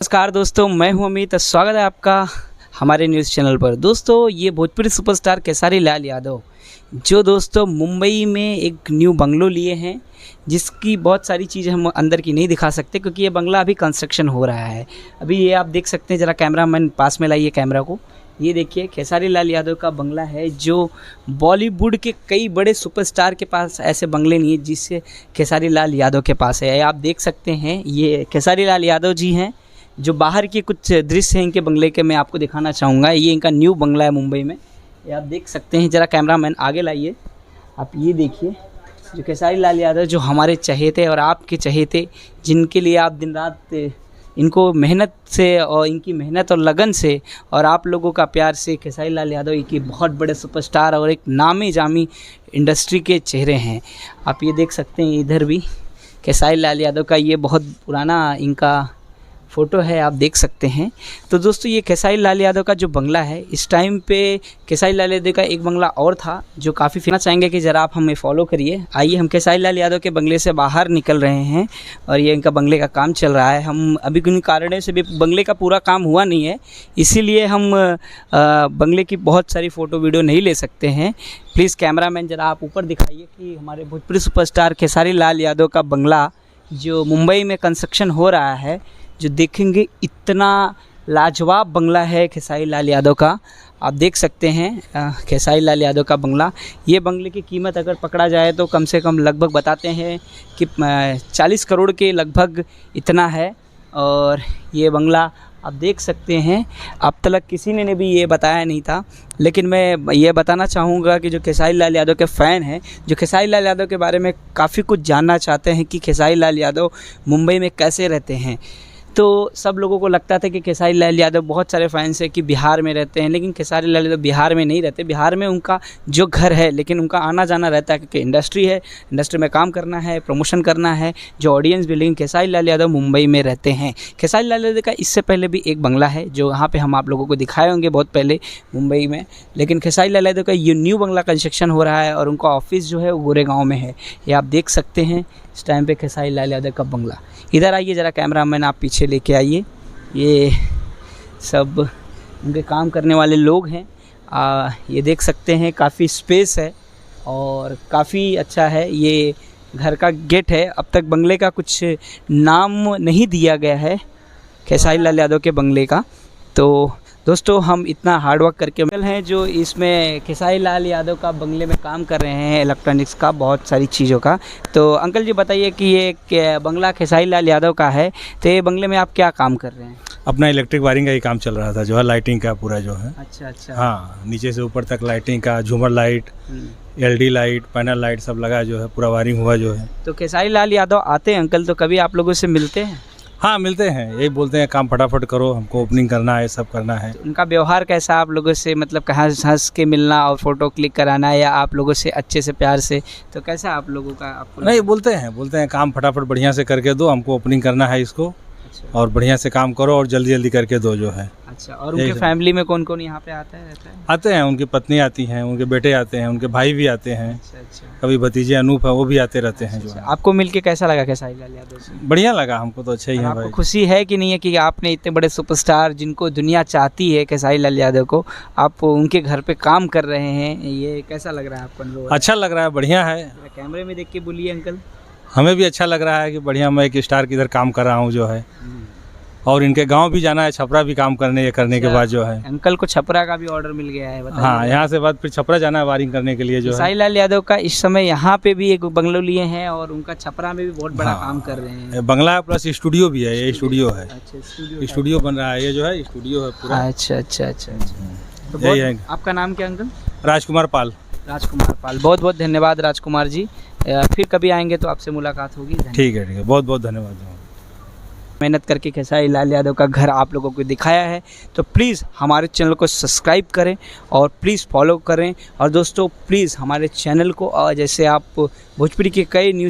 नमस्कार दोस्तों, मैं हूं अमित। स्वागत है आपका हमारे न्यूज़ चैनल पर। दोस्तों, ये भोजपुरी सुपरस्टार खेसारी लाल यादव जो दोस्तों मुंबई में एक न्यू बंगलो लिए हैं, जिसकी बहुत सारी चीज़ें हम अंदर की नहीं दिखा सकते क्योंकि ये बंगला अभी कंस्ट्रक्शन हो रहा है। अभी ये आप देख सकते हैं, ज़रा कैमरामैन पास में लाइए कैमरा को। ये देखिए खेसारी लाल यादव का बंगला है, जो बॉलीवुड के कई बड़े सुपरस्टार के पास ऐसे बंगले नहीं है जिससे खेसारी लाल यादव के पास है। आप देख सकते हैं, ये खेसारी लाल यादव जी हैं। जो बाहर के कुछ दृश्य हैं इनके बंगले के मैं आपको दिखाना चाहूँगा। ये इनका न्यू बंगला है मुंबई में, ये आप देख सकते हैं। ज़रा कैमरामैन आगे लाइए। आप ये देखिए, जो खेसारी लाल यादव जो हमारे चहेते और आपके चहेते, जिनके लिए आप दिन रात इनको मेहनत से और इनकी मेहनत और लगन से और आप लोगों का प्यार से खेसारी लाल यादव एक बहुत बड़े सुपरस्टार और एक नामी जामी इंडस्ट्री के चेहरे हैं। आप ये देख सकते हैं, इधर भी खेसारी लाल यादव का ये बहुत पुराना इनका फ़ोटो है, आप देख सकते हैं। तो दोस्तों, ये खेसारी लाल यादव का जो बंगला है, इस टाइम पे खेसारी लाल यादव का एक बंगला और था जो काफ़ी फेमस। चाहेंगे कि ज़रा आप हमें फॉलो करिए। आइए, हम खेसारी लाल यादव के बंगले से बाहर निकल रहे हैं और ये इनका बंगले का काम चल रहा है। हम अभी किन कारणों से भी बंगले का पूरा काम हुआ नहीं है, इसीलिए हम बंगले की बहुत सारी फ़ोटो वीडियो नहीं ले सकते हैं। प्लीज़ कैमरामैन ज़रा आप ऊपर दिखाइए कि हमारे भोजपुरी सुपरस्टार खेसारी लाल यादव का बंगला जो मुंबई में कंस्ट्रक्शन हो रहा है, जो देखेंगे इतना लाजवाब बंगला है खेसारी लाल यादव का। आप देख सकते हैं खेसारी लाल यादव का बंगला। ये बंगले की कीमत अगर पकड़ा जाए तो कम से कम लगभग बताते हैं कि 40 करोड़ के लगभग इतना है। और ये बंगला आप देख सकते हैं, अब तक किसी ने भी ये बताया नहीं था, लेकिन मैं ये बताना चाहूँगा कि जो खेसारी लाल यादव के फ़ैन हैं, जो खेसारी लाल यादव के बारे में काफ़ी कुछ जानना चाहते हैं कि खेसारी लाल यादव मुंबई में कैसे रहते हैं, तो सब लोगों को लगता था कि खेसारी लाल यादव, बहुत सारे फैंस हैं कि बिहार में रहते हैं, लेकिन खेसारी लाल यादव बिहार में नहीं रहते। बिहार में उनका जो घर है, लेकिन उनका आना जाना रहता है क्योंकि इंडस्ट्री है, इंडस्ट्री में काम करना है, प्रमोशन करना है, जो ऑडियंस भी। लेकिन खेसारी लाल यादव मुंबई में रहते हैं। खेसारी लाल यादव का इससे पहले भी एक बंगला है जो यहाँ पर हम आप लोगों को दिखाए होंगे बहुत पहले मुंबई में, लेकिन खेसारी लाल यादव का ये न्यू बंगला कंस्ट्रक्शन हो रहा है और उनका ऑफिस जो है वो गोरेगांव में है। ये आप देख सकते हैं इस टाइम पे खेसारी लाल यादव का बंगला। इधर आइए, ज़रा कैमरामैन आप पीछे लेके आइए। ये सब उनके काम करने वाले लोग हैं। ये देख सकते हैं, काफ़ी स्पेस है और काफ़ी अच्छा है। ये घर का गेट है। अब तक बंगले का कुछ नाम नहीं दिया गया है खेसारी लाल यादव के बंगले का। तो दोस्तों, हम इतना हार्ड वर्क करके हैं जो इसमें खेसारी लाल यादव का बंगले में काम कर रहे हैं, इलेक्ट्रॉनिक्स का, बहुत सारी चीज़ों का। तो अंकल जी बताइए कि ये बंगला खेसारी लाल यादव का है, तो ये बंगले में आप क्या काम कर रहे हैं? अपना इलेक्ट्रिक वायरिंग का ही काम चल रहा था, जो है लाइटिंग का पूरा जो है। अच्छा अच्छा। हाँ, नीचे से ऊपर तक लाइटिंग का, झूमर light, LED light, panel light सब लगा जो है, पूरा वायरिंग हुआ जो है। तो खेसारी लाल यादव आते हैं अंकल, तो कभी आप लोगों से मिलते हैं? हाँ, मिलते हैं। यही बोलते हैं काम फटाफट करो, हमको ओपनिंग करना है, सब करना है। तो उनका व्यवहार कैसा आप लोगों से, मतलब कहाँ हंस के मिलना और फ़ोटो क्लिक कराना है, या आप लोगों से अच्छे से प्यार से, तो कैसा आप लोगों का? आपको नहीं, बोलते हैं काम फटाफट बढ़िया से करके दो, हमको ओपनिंग करना है इसको। अच्छा। और बढ़िया से काम करो और जल्दी जल्दी करके दो जो है। अच्छा। और उनके फैमिली में कौन कौन यहाँ पे आता है, रहता है? आते हैं, उनकी पत्नी आती हैं, उनके बेटे आते हैं, उनके भाई भी आते हैं। अच्छा अच्छा। कभी भतीजे अनूप है, वो भी आते रहते हैं जो है। आपको मिलके कैसा लगा खेसारी लाल यादव से? बढ़िया लगा हमको तो, अच्छा ही है आपको भाई। खुशी है कि नहीं है कि आपने इतने बड़े सुपरस्टार, जिनको दुनिया चाहती है खेसारी लाल यादव को, आप उनके घर पे काम कर रहे हैं? ये कैसा लग रहा है आपको अनुभव? अच्छा लग रहा है, बढ़िया है। कैमरे में देख के बोलिए अंकल। हमें भी अच्छा लग रहा है कि बढ़िया, मैं एक स्टार की इधर काम कर रहा हूँ जो है। और इनके गांव भी जाना है, छपरा भी काम करने के बाद जो है। अंकल को छपरा का भी ऑर्डर मिल गया है, बताइए। हाँ, यहाँ से बाद फिर छपरा जाना है वायरिंग करने के लिए जो है। खेसारी लाल यादव का इस समय यहाँ पे भी एक बंगलो लिए हैं और उनका छपरा में भी बहुत बड़ा काम कर रहे हैं। बंगला प्लस स्टूडियो भी है, ये स्टूडियो है। अच्छा, स्टूडियो बन रहा है, ये जो है स्टूडियो है पूरा। अच्छा अच्छा अच्छा अच्छा। तो यही है। आपका नाम क्या अंकल? राजकुमार पाल। राजकुमार पाल, बहुत बहुत धन्यवाद राजकुमार जी। फिर कभी आएंगे तो आपसे मुलाकात होगी। ठीक है, बहुत बहुत धन्यवाद। मेहनत करके खेसारी लाल यादव का घर आप लोगों को दिखाया है, तो प्लीज़ हमारे चैनल को सब्सक्राइब करें और प्लीज़ फॉलो करें। और दोस्तों, प्लीज़ हमारे चैनल को, जैसे आप भोजपुरी के कई न्यूज़